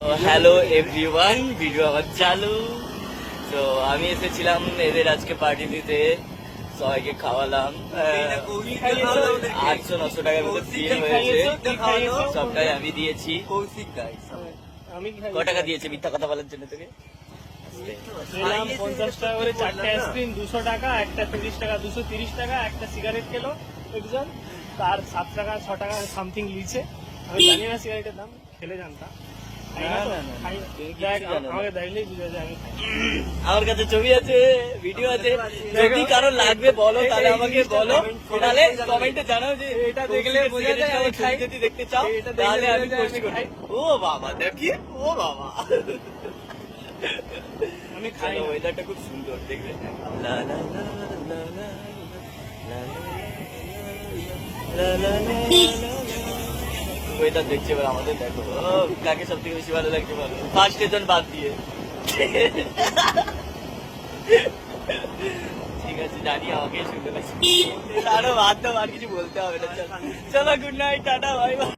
Hello everyone, video আবার চালু। তো আমি এসেছিলাম এদের আজকে পার্টি দিতে, সবাইকে খাওয়ালাম। 800-900 টাকার মতো বিল হয়েছে, সবটাই আমি দিয়েছি। ক টাকা দিয়েছে মিথ্যা কথা বলার জন্য তোকে? 50 টাকা করে 4টে আইসক্রিম, 200 টাকা, একটা 30 টাকা, 230 টাকা, একটা সিগারেট খেলো একজন, তার 7 টাকা 6 টাকা সামথিং লিছে। আমি জানি না সিগারেটের দাম, খেলে জানতাম। আমাকে দেখলেই বুঝা যায় আমি খাই। আমার কাছে ছবি আছে, ভিডিও আছে, যদি কারো লাগবে বলো, তাহলে আমাকে বলো, তাহলে কমেন্টে জানাও যে এটা দেখলে বোঝা যায় আমি খাই। যদি দেখতে চাও তাহলে আমি পোস্ট করি। ও বাবা দেখি, ও বাবা আমি খাই। ওয়েদারটা খুব সুন্দর দেখবে। লা লা লা লা লা লা লা লা। ওয়েদার দেখছে এবার আমাদের, দেখো কাকে সব থেকে বেশি ভালো লাগছে বলো, ফার্স্ট স্টেশন বাদ দিয়ে। ঠিক আছে, জানি আমাকে শুনতে পাচ্ছি, আরো বাদ দাও, আর কিছু বলতে হবে না। চলো good night, tata, bye bye.